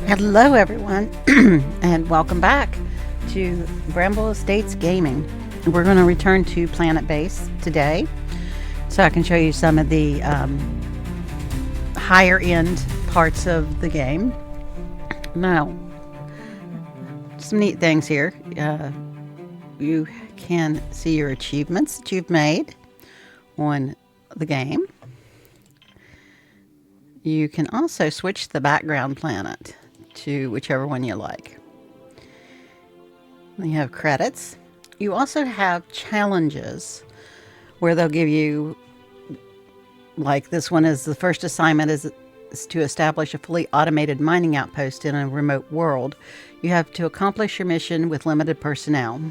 Hello, everyone, and welcome back to Bramble Estates Gaming. We're going to return to Planetbase today so I can show you some of the higher end parts of the game. Now, some neat things here. You can see your achievements that you've made on the game. You can also switch the background planet to whichever one you like. You have credits. You also have challenges where they'll give you, like this one is the first assignment is to establish a fully automated mining outpost in a remote world. You have to accomplish your mission with limited personnel.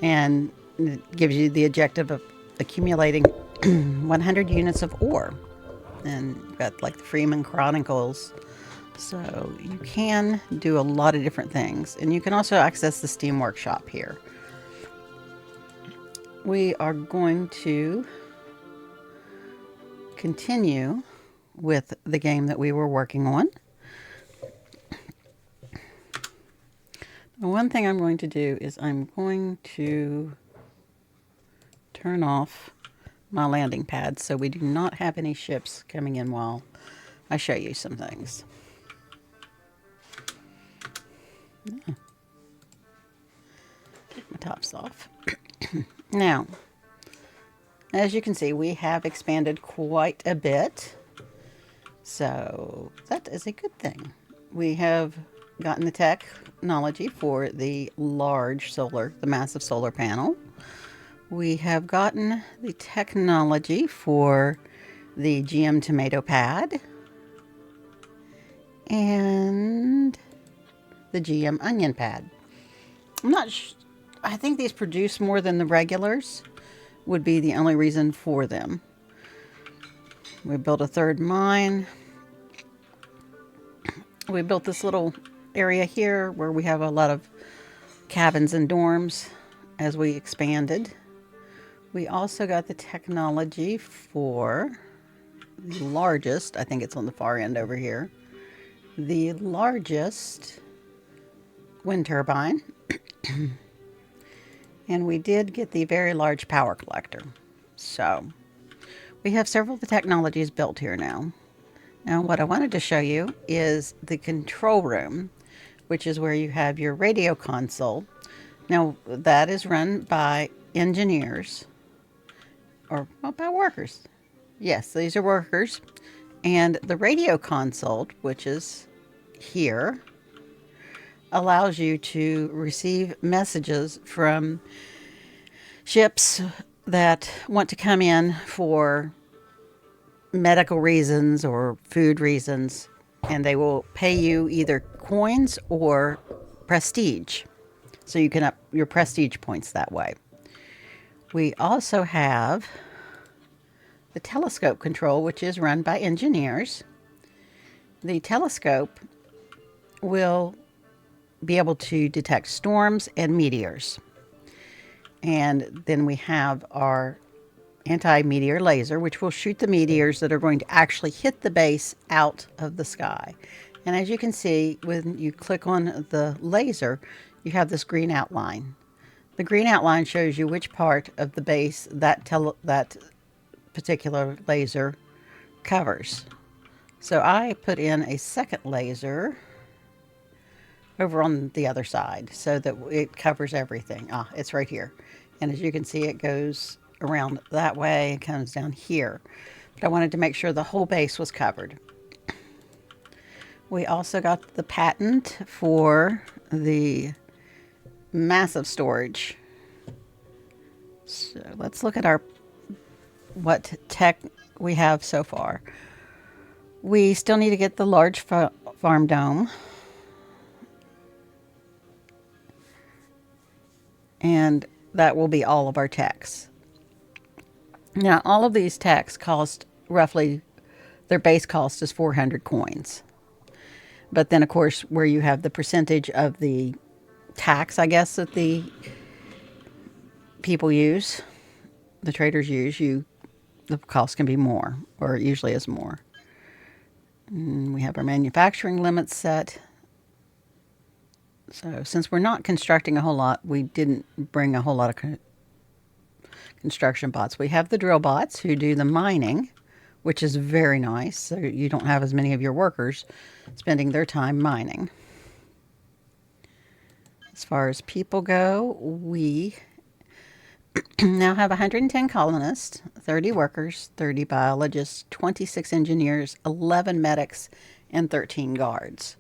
And it gives you the objective of accumulating 100 units of ore. And you've got like the Freeman Chronicles. So you can do a lot of different things. And you can also access the Steam Workshop here. We are going to continue with the game that we were working on. One thing I'm going to do is I'm going to turn off my landing pad so we do not have any ships coming in while I show you some things. Take my tops off. Now, as you can see, we have expanded quite a bit. So that is a good thing. We have gotten the technology for the massive solar panel. We have gotten the technology for the GM tomato pad and the GM onion pad. I think these produce more than the regulars, would be the only reason for them. We built a third mine. We built this little area here where we have a lot of cabins and dorms as we expanded. We also got the technology for the largest, I think it's on the far end over here, the largest wind turbine. And we did get the very large power collector. So we have several of the technologies built here now. Now what I wanted to show you is the control room, which is where you have your radio console. Now that is run by engineers, or well, by workers. Yes, these are workers. And the radio console, which is here, allows you to receive messages from ships that want to come in for medical reasons or food reasons, and they will pay you either coins or prestige. So you can up your prestige points that way. We also have the telescope control, which is run by engineers. The telescope will be able to detect storms and meteors. And then we have our anti-meteor laser, which will shoot the meteors that are going to actually hit the base out of the sky. And as you can see, when you click on the laser, you have this green outline. The green outline shows you which part of the base that particular laser covers. So I put in a second laser over on the other side so that it covers everything. It's right here. And as you can see, it goes around that way and comes down here. But I wanted to make sure the whole base was covered. We also got the patent for the massive storage. So let's look at what tech we have so far. We still need to get the large farm dome. And that will be all of our techs. Now, all of these techs cost roughly, their base cost is 400 coins. But then, of course, where you have the percentage of the tax, I guess, that the people use, the traders use, the cost can be more, or it usually is more. We have our manufacturing limits set. So since we're not constructing a whole lot, we didn't bring a whole lot of construction bots. We have the drill bots who do the mining, which is very nice. So you don't have as many of your workers spending their time mining. As far as people go, we now have 110 colonists, 30 workers, 30 biologists, 26 engineers, 11 medics, and 13 guards.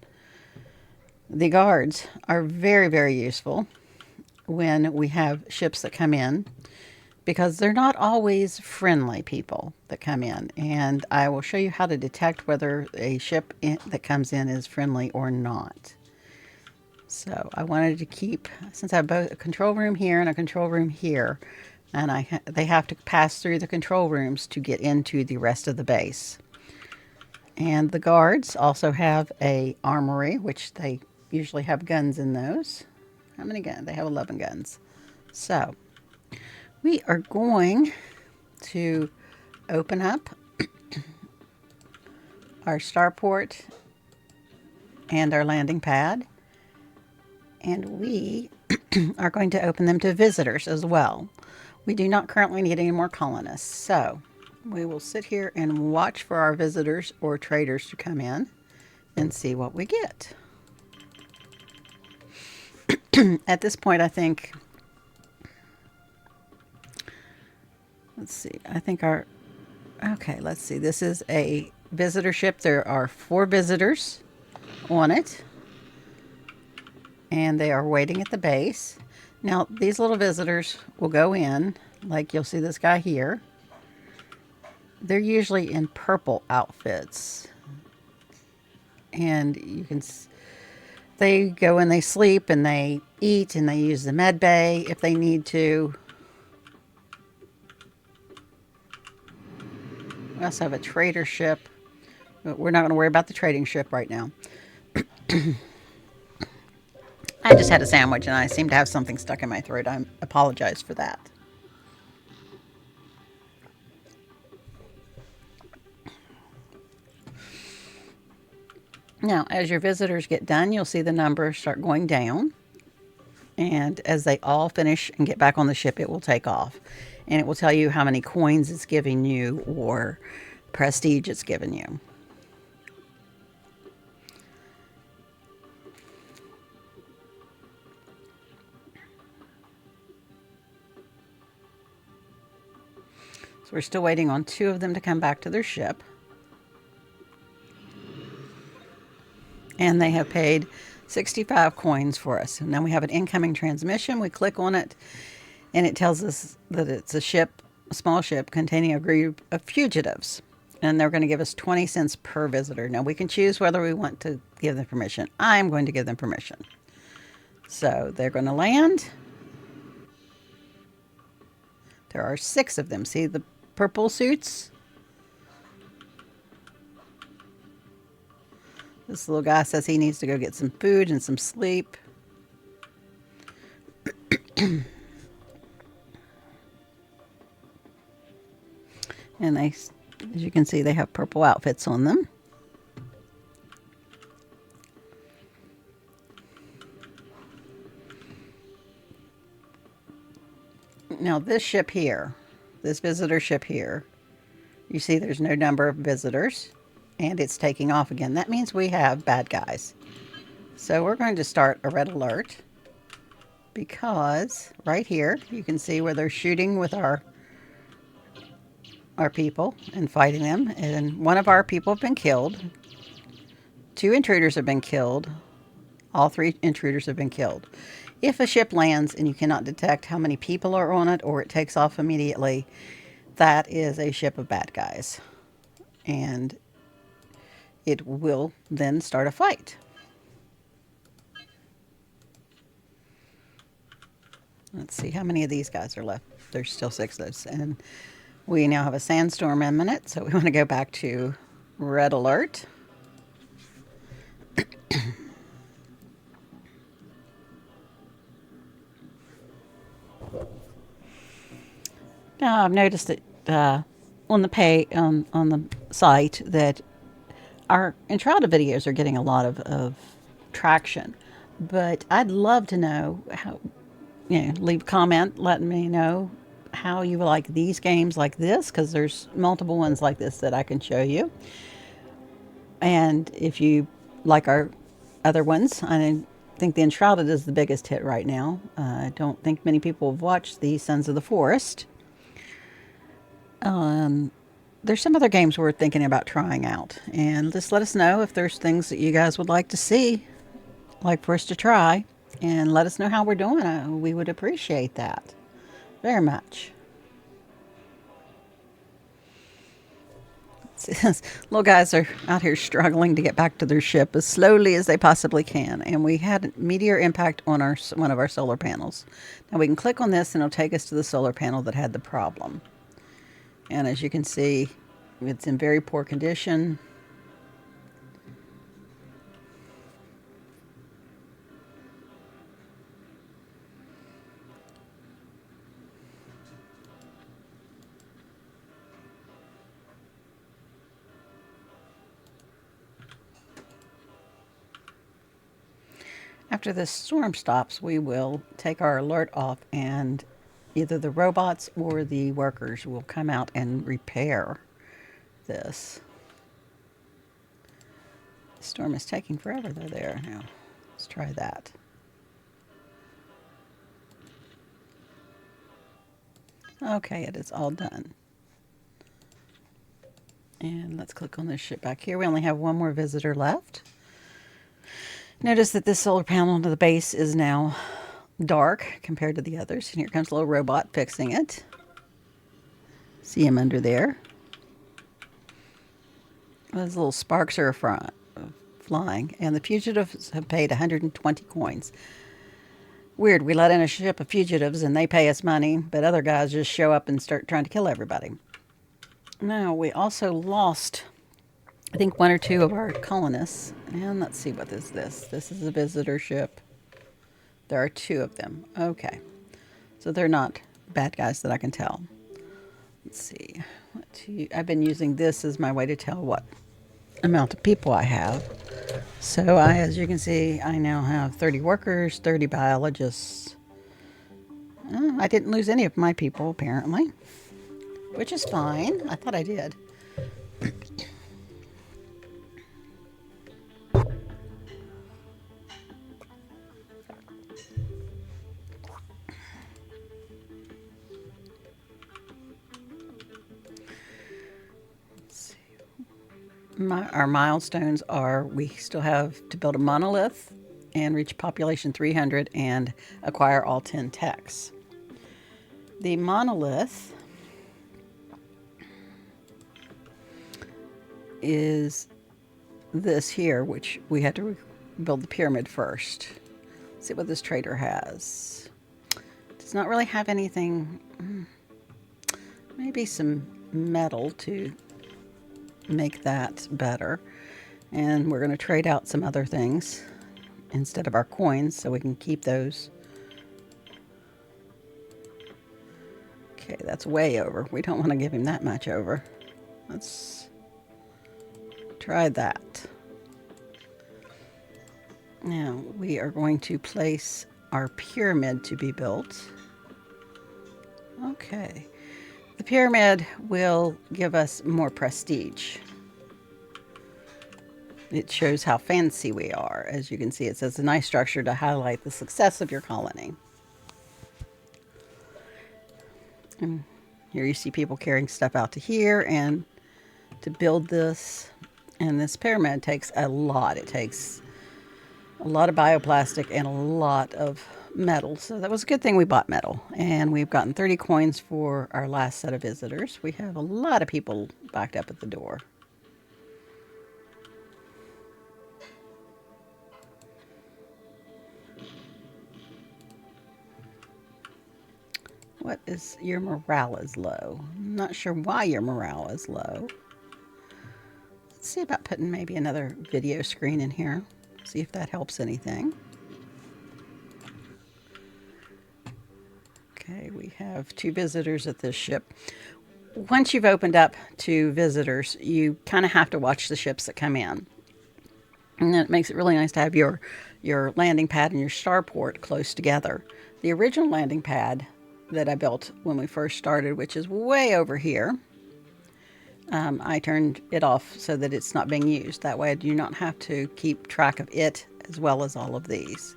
The guards are very, very useful when we have ships that come in, because they're not always friendly people that come in. And I will show you how to detect whether a ship that comes in is friendly or not. So I wanted to keep, since I have both a control room here and a control room here, and they have to pass through the control rooms to get into the rest of the base. And the guards also have a armory, which they usually have guns in those. How many guns? They have 11 guns. So we are going to open up our starport and our landing pad, and we are going to open them to visitors as well. We do not currently need any more colonists, so we will sit here and watch for our visitors or traders to come in and see what we get. At this point, I think, let's see, okay, let's see. This is a visitor ship. There are 4 visitors on it, and they are waiting at the base. Now, these little visitors will go in, like you'll see this guy here. They're usually in purple outfits, and you can they go and they sleep and they eat and they use the med bay if they need to. We also have a trader ship, but we're not going to worry about the trading ship right now. I just had a sandwich and I seem to have something stuck in my throat. I apologize for that. Now, as your visitors get done, you'll see the numbers start going down. And as they all finish and get back on the ship, it will take off. And it will tell you how many coins it's giving you or prestige it's giving you. So we're still waiting on 2 of them to come back to their ship. And they have paid 65 coins for us. And now we have an incoming transmission. We click on it, and it tells us that it's a ship, a small ship containing a group of fugitives. And they're going to give us 20 cents per visitor. Now we can choose whether we want to give them permission. I'm going to give them permission. So they're going to land. There are 6 of them. See the purple suits? This little guy says he needs to go get some food and some sleep. And they, as you can see, they have purple outfits on them. Now this ship here, this visitor ship here, you see there's no number of visitors. And it's taking off again. That means we have bad guys. So we're going to start a red alert, because right here you can see where they're shooting with our people and fighting them. And one of our people have been killed. 2 intruders have been killed. All 3 intruders have been killed. If a ship lands and you cannot detect how many people are on it, or it takes off immediately, that is a ship of bad guys. And it will then start a fight. Let's see how many of these guys are left. There's still 6 of those. And we now have a sandstorm imminent, so we want to go back to red alert. Now I've noticed that on the site that Our Entrada videos are getting a lot of traction, but I'd love to know how, leave a comment letting me know how you like these games like this, because there's multiple ones like this that I can show you. And if you like our other ones, I think the Enshrouded is the biggest hit right now. I don't think many people have watched the Sons of the Forest. There's some other games we're thinking about trying out, and just let us know if there's things that you guys would like to see, like for us to try, and let us know how we're doing. We would appreciate that very much. Little guys are out here struggling to get back to their ship as slowly as they possibly can, and we had a meteor impact on one of our solar panels. Now we can click on this and it'll take us to the solar panel that had the problem. And as you can see, it's in very poor condition. After this storm stops, we will take our alert off, and either the robots or the workers will come out and repair this. The storm is taking forever though there. Now, let's try that. Okay, it is all done. And let's click on this ship back here. We only have one more visitor left. Notice that this solar panel to the base is now dark compared to the others. And here comes a little robot fixing it. See him under there. Those little sparks are flying. And the fugitives have paid 120 coins. Weird, we let in a ship of fugitives and they pay us money, but other guys just show up and start trying to kill everybody. Now, we also lost, I think, one or two of our colonists. And let's see, what is this? This is a visitor ship. There are two of them. Okay. So they're not bad guys that I can tell. Let's see. I've been using this as my way to tell what amount of people I have. So as you can see, I now have 30 workers, 30 biologists. I didn't lose any of my people, apparently, which is fine. I thought I did. Our milestones are, we still have to build a monolith and reach population 300 and acquire all 10 techs. The monolith is this here, which we had to build the pyramid first. Let's see what this trader has. Does not really have anything. Maybe some metal to make that better. And we're going to trade out some other things instead of our coins so we can keep those. Okay, that's way over. We don't want to give him that much over. Let's try that. Now we are going to place our pyramid to be built. Okay. The pyramid will give us more prestige. It shows how fancy we are. As you can see, it says a nice structure to highlight the success of your colony. And here you see people carrying stuff out to here and to build this. And this pyramid takes a lot. It takes a lot of bioplastic and a lot of metal. So that was a good thing we bought metal. And we've gotten 30 coins for our last set of visitors. We have a lot of people backed up at the door. What is your morale is low? I'm not sure why your morale is low. Let's see about putting maybe another video screen in here. See if that helps anything. Okay, we have 2 visitors at this ship. once you've opened up to visitors, you kind of have to watch the ships that come in. And it makes it really nice to have your landing pad and your starport close together. The original landing pad that I built when we first started, which is way over here, I turned it off so that it's not being used. That way I do not have to keep track of it as well as all of these.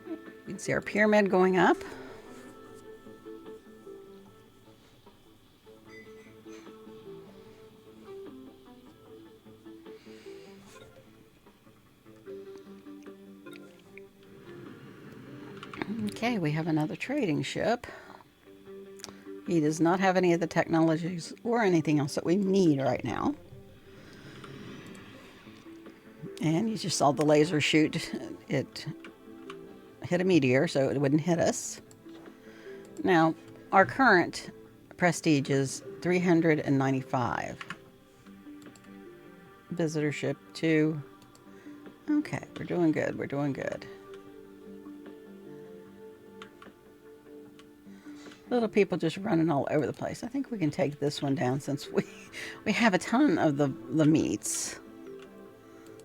You can see our pyramid going up. Okay, we have another trading ship. He does not have any of the technologies or anything else that we need right now. And you just saw the laser shoot. It hit a meteor, so it wouldn't hit us. Now, our current prestige is 395. Visitorship 2. Okay, we're doing good. We're doing good. Little people just running all over the place. I think we can take this one down since we have a ton of the meats.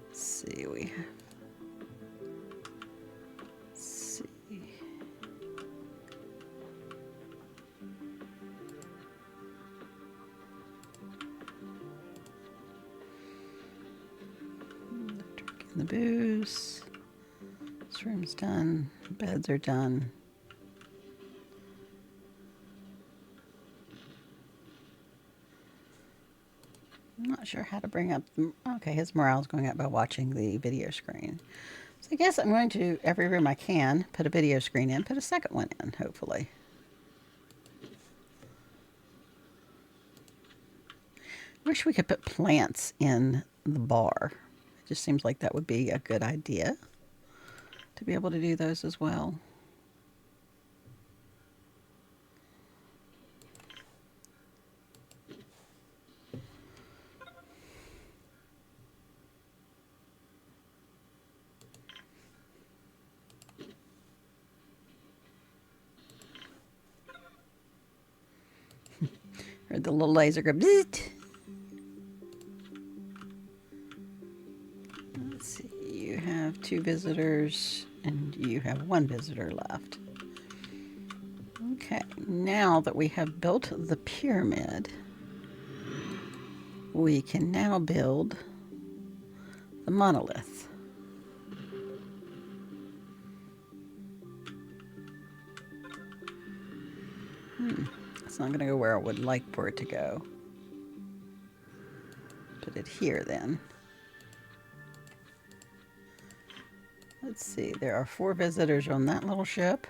Let's see, let's see. Drinking the booze. This room's done. Beds are done. I'm not sure how to bring up. Okay, his morale's going up by watching the video screen. So I guess I'm going to, every room I can, put a video screen in, put a second one in, hopefully. Wish we could put plants in the bar. It just seems like that would be a good idea to be able to do those as well. Heard the little laser go. Bzzzt. Let's see. You have 2 visitors, and you have 1 visitor left. Okay, now that we have built the pyramid, we can now build the monolith. It's not going to go where I would like for it to go. Put it here then. Let's see, there are 4 visitors on that little ship.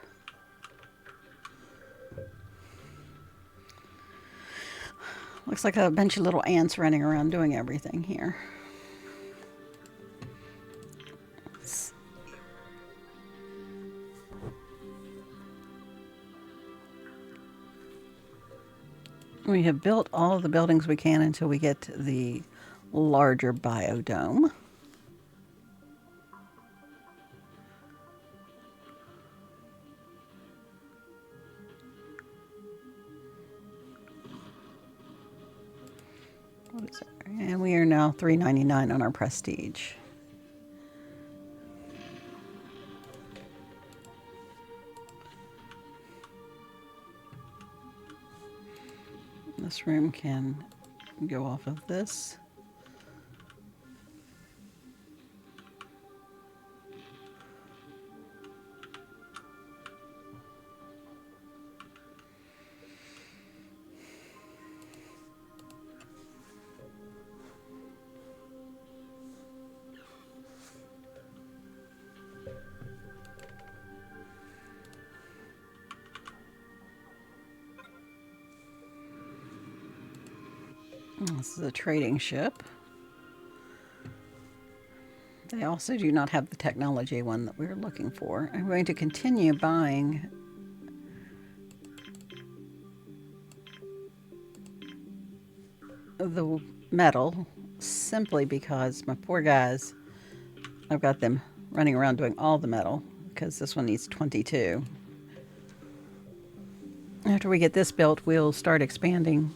Looks like a bunch of little ants running around doing everything here. We have built all of the buildings we can until we get to the larger biodome. What is it? And we are now $3.99 on our prestige. This room can go off of this. This is a trading ship. They also do not have the technology one that we were looking for. I'm going to continue buying the metal simply because my poor guys, I've got them running around doing all the metal because this one needs 22. After we get this built, we'll start expanding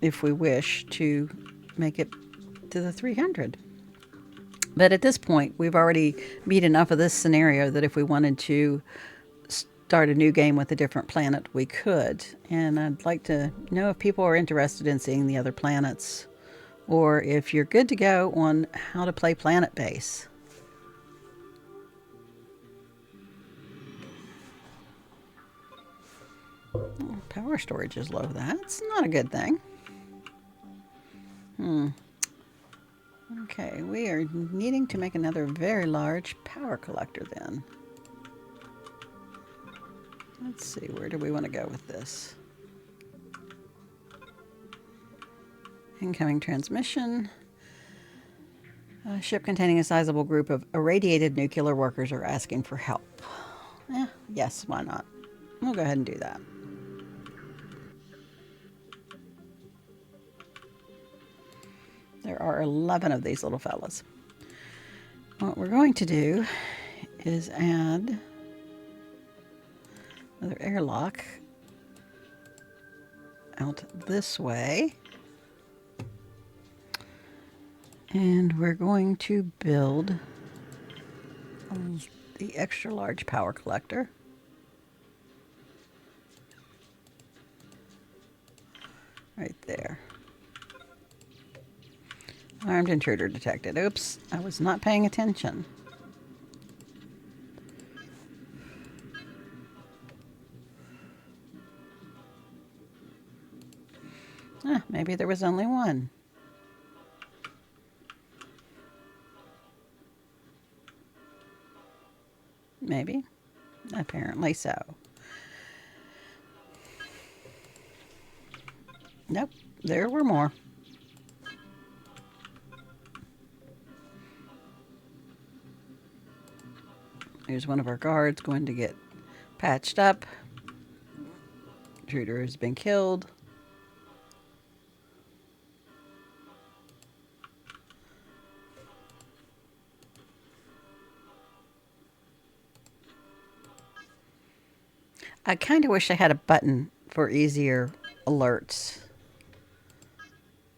if we wish to make it to the 300. But at this point, we've already beat enough of this scenario that if we wanted to start a new game with a different planet, we could. And I'd like to know if people are interested in seeing the other planets, or if you're good to go on how to play Planetbase. Power storage is low. That's not a good thing. Okay, we are needing to make another very large power collector then. Let's see, where do we want to go with this? Incoming transmission. A ship containing a sizable group of irradiated nuclear workers are asking for help. Yes, why not? We'll go ahead and do that. There are 11 of these little fellas. What we're going to do is add another airlock out this way. And we're going to build the extra large power collector. Right there. Armed intruder detected. Oops, I was not paying attention. Maybe there was only one. Maybe. Apparently so. Nope, there were more. Here's one of our guards going to get patched up. Intruder has been killed. I kind of wish I had a button for easier alerts.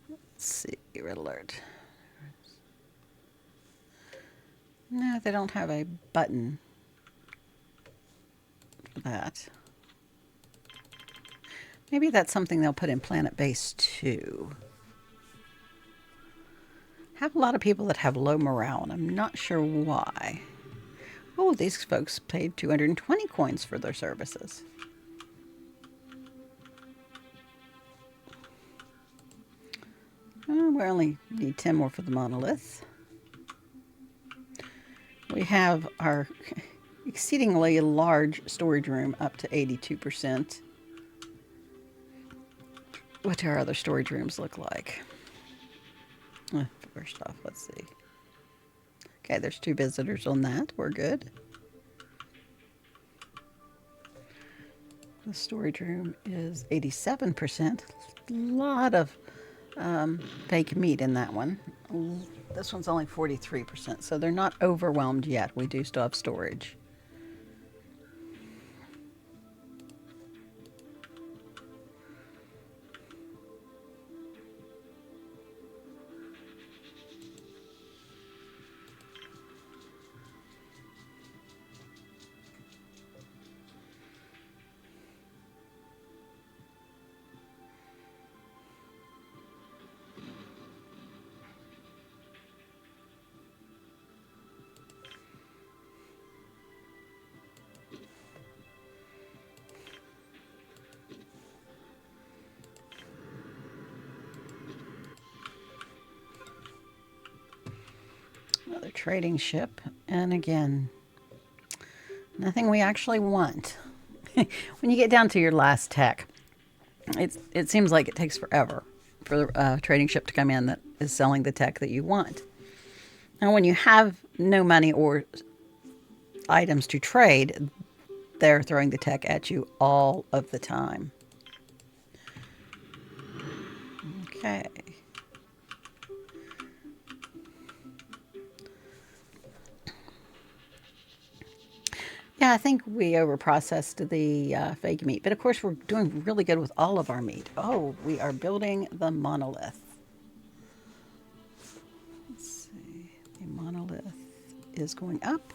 Let's see, red alert. No, they don't have a button for that. Maybe that's something they'll put in Planetbase too. Have a lot of people that have low morale, and I'm not sure why. Oh, these folks paid 220 coins for their services. Oh, we only need 10 more for the monolith. We have our exceedingly large storage room up to 82%. What do our other storage rooms look like? First off, let's see. Okay, there's 2 visitors on that. We're good. The storage room is 87%. A lot of fake meat in that one. This one's only 43%, so they're not overwhelmed yet. We do still have storage. Another trading ship, and again, nothing we actually want. When you get down to your last tech, it seems like it takes forever for a trading ship to come in that is selling the tech that you want. Now, when you have no money or items to trade, they're throwing the tech at you all of the time. Okay. Yeah, I think we overprocessed the fake meat, but of course we're doing really good with all of our meat. Oh, we are building the monolith. Let's see, the monolith is going up.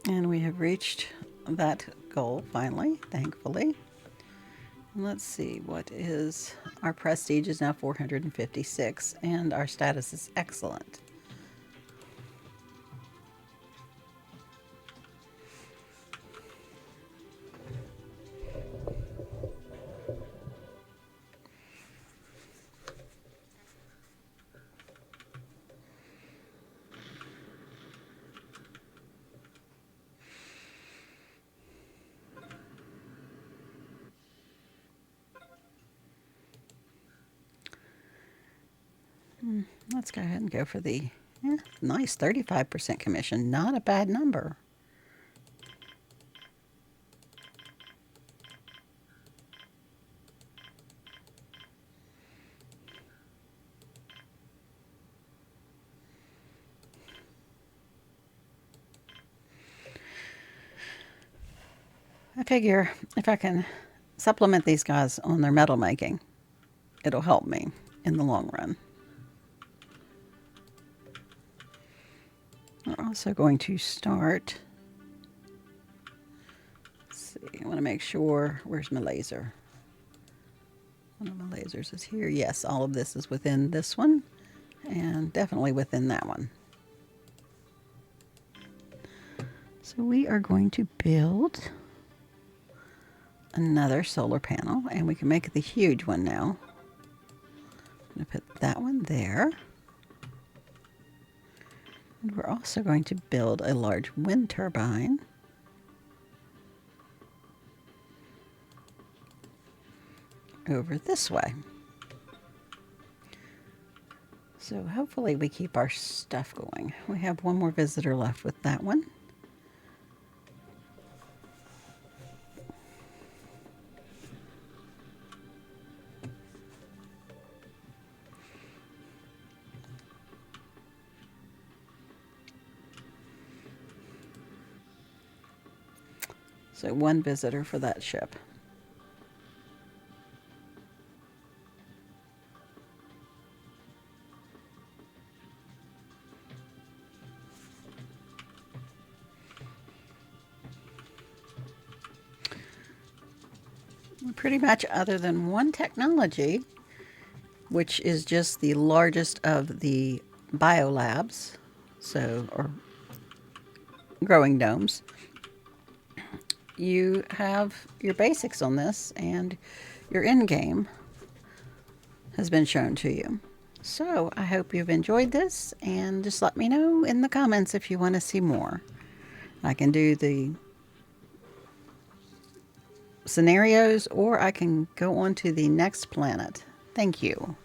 And we have reached that goal finally, thankfully. Let's see, what is our prestige is now 456, and our status is excellent. Let's go ahead and go for the nice 35% commission. Not a bad number. I figure if I can supplement these guys on their metal making, it'll help me in the long run. We're also going to start. Let's see, I want to make sure, where's my laser? One of my lasers is here. Yes, all of this is within this one, and definitely within that one. So we are going to build another solar panel, and we can make it the huge one now. I'm going to put that one there. And we're also going to build a large wind turbine. Over this way. So hopefully we keep our stuff going. We have one more visitor left with that one. So one visitor for that ship. Pretty much, other than one technology, which is just the largest of the biolabs, or growing domes, you have your basics on this, and your end game has been shown to you. So I hope you've enjoyed this, and just let me know in the comments if you want to see more. I can do the scenarios, or I can go on to the next planet. Thank you.